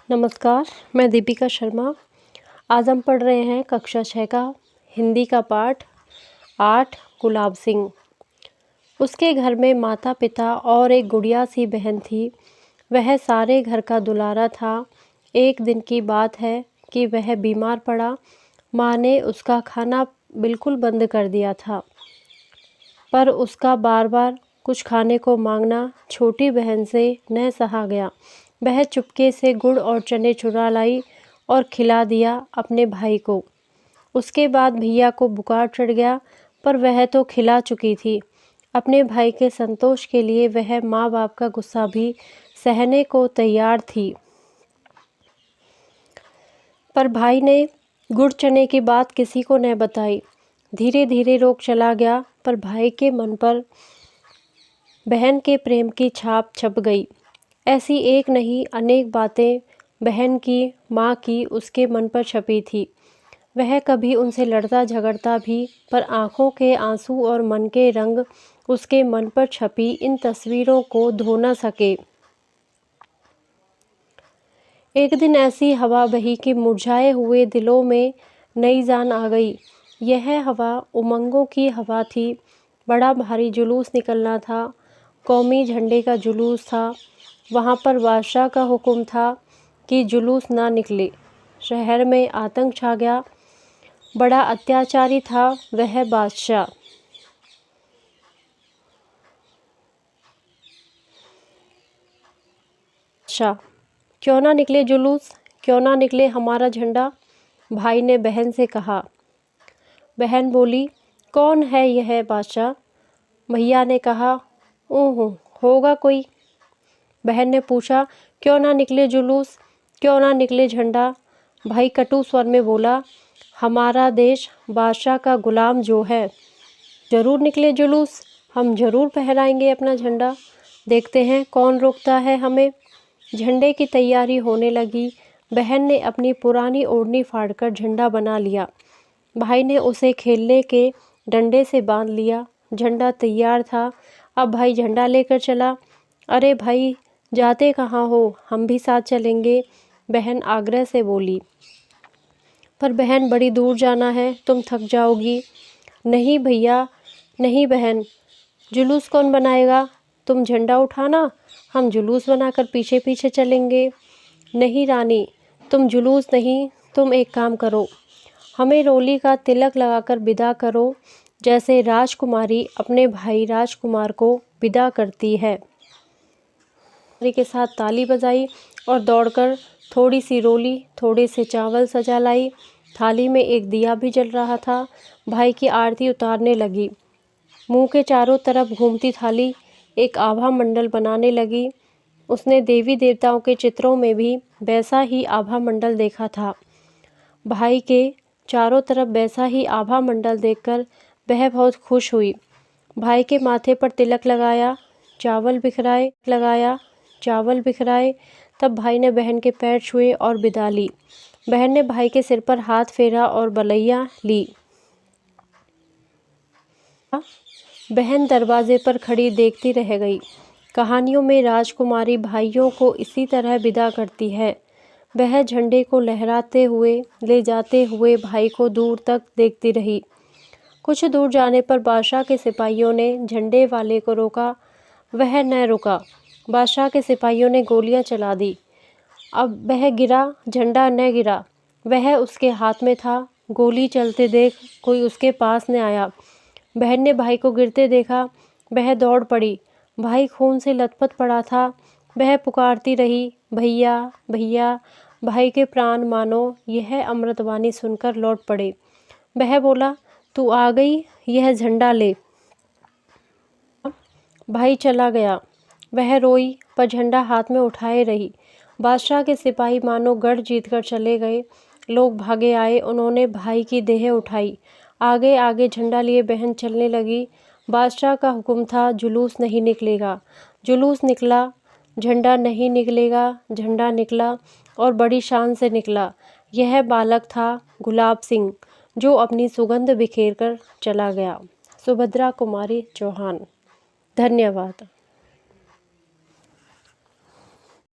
नमस्कार, मैं दीपिका शर्मा। आज हम पढ़ रहे हैं कक्षा 6 का हिंदी का पाठ 8 गुलाब सिंह। उसके घर में माता पिता और एक गुड़िया सी बहन थी। वह सारे घर का दुलारा था। एक दिन की बात है कि वह बीमार पड़ा। माँ ने उसका खाना बिल्कुल बंद कर दिया था, पर उसका बार बार कुछ खाने को मांगना छोटी बहन से न सहा गया। वह चुपके से गुड़ और चने चुरा लाई और खिला दिया अपने भाई को। उसके बाद भैया को बुखार चढ़ गया, पर वह तो खिला चुकी थी। अपने भाई के संतोष के लिए वह माँ बाप का गुस्सा भी सहने को तैयार थी। पर भाई ने गुड़ चने की बात किसी को न बताई। धीरे धीरे रोग चला गया, पर भाई के मन पर बहन के प्रेम की छाप छप गई। ऐसी एक नहीं अनेक बातें बहन की, माँ की उसके मन पर छपी थी। वह कभी उनसे लड़ता झगड़ता भी, पर आँखों के आंसू और मन के रंग उसके मन पर छपी इन तस्वीरों को धो न सके। एक दिन ऐसी हवा बही कि मुरझाए हुए दिलों में नई जान आ गई। यह हवा उमंगों की हवा थी। बड़ा भारी जुलूस निकलना था। कौमी झंडे का जुलूस था। वहाँ पर बादशाह का हुक्म था कि जुलूस ना निकले। शहर में आतंक छा गया। बड़ा अत्याचारी था वह बादशाह। क्यों ना निकले जुलूस, क्यों ना निकले हमारा झंडा, भाई ने बहन से कहा। बहन बोली, कौन है यह बादशाह? भैया ने कहा, ऊँ होगा कोई। बहन ने पूछा, क्यों ना निकले जुलूस, क्यों ना निकले झंडा? भाई कटु स्वर में बोला, हमारा देश बादशाह का गुलाम जो है। जरूर निकले जुलूस, हम जरूर फहराएंगे अपना झंडा। देखते हैं कौन रोकता है हमें। झंडे की तैयारी होने लगी। बहन ने अपनी पुरानी ओढ़नी फाड़कर झंडा बना लिया। भाई ने उसे खेलने के डंडे से बांध लिया। झंडा तैयार था। अब भाई झंडा लेकर चला। अरे भाई, जाते कहाँ हो? हम भी साथ चलेंगे, बहन आग्रह से बोली। पर बहन, बड़ी दूर जाना है, तुम थक जाओगी। नहीं भैया, नहीं बहन, जुलूस कौन बनाएगा? तुम झंडा उठाना, हम जुलूस बनाकर पीछे पीछे चलेंगे। नहीं रानी, तुम जुलूस नहीं, तुम एक काम करो, हमें रोली का तिलक लगाकर विदा करो, जैसे राजकुमारी अपने भाई राजकुमार को विदा करती है। के साथ ताली बजाई और दौड़कर थोड़ी सी रोली, थोड़े से चावल सजा लाई। थाली में एक दिया भी जल रहा था। भाई की आरती उतारने लगी। मुंह के चारों तरफ घूमती थाली एक आभा मंडल बनाने लगी। उसने देवी देवताओं के चित्रों में भी वैसा ही आभा मंडल देखा था। भाई के चारों तरफ वैसा ही आभा मंडल देखकर वह बहुत खुश हुई। भाई के माथे पर तिलक लगाया, चावल बिखराए। तब भाई ने बहन के पैर छुए और विदा ली। बहन ने भाई के सिर पर हाथ फेरा और बलैया ली। बहन दरवाजे पर खड़ी देखती रह गई। कहानियों में राजकुमारी भाइयों को इसी तरह विदा करती है। वह झंडे को लहराते हुए ले जाते हुए भाई को दूर तक देखती रही। कुछ दूर जाने पर बादशाह के सिपाहियों ने झंडे वाले को रोका। वह न रुका। बादशाह के सिपाहियों ने गोलियां चला दी। अब वह गिरा, झंडा न गिरा। वह उसके हाथ में था। गोली चलते देख कोई उसके पास न आया। बहन ने भाई को गिरते देखा। वह दौड़ पड़ी। भाई खून से लथपथ पड़ा था। वह पुकारती रही, भैया भैया। भाई के प्राण मानो यह अमृतवाणी सुनकर लौट पड़े। वह बोला, तू आ गई, यह झंडा ले। भाई चला गया। वह रोई, पर झंडा हाथ में उठाए रही। बादशाह के सिपाही मानो गढ़ जीतकर चले गए। लोग भागे आए। उन्होंने भाई की देह उठाई। आगे आगे झंडा लिए बहन चलने लगी। बादशाह का हुक्म था, जुलूस नहीं निकलेगा। जुलूस निकला, झंडा नहीं निकलेगा। झंडा निकला और बड़ी शान से निकला। यह बालक था गुलाब सिंह, जो अपनी सुगंध बिखेर कर चला गया। सुभद्रा कुमारी चौहान। धन्यवाद।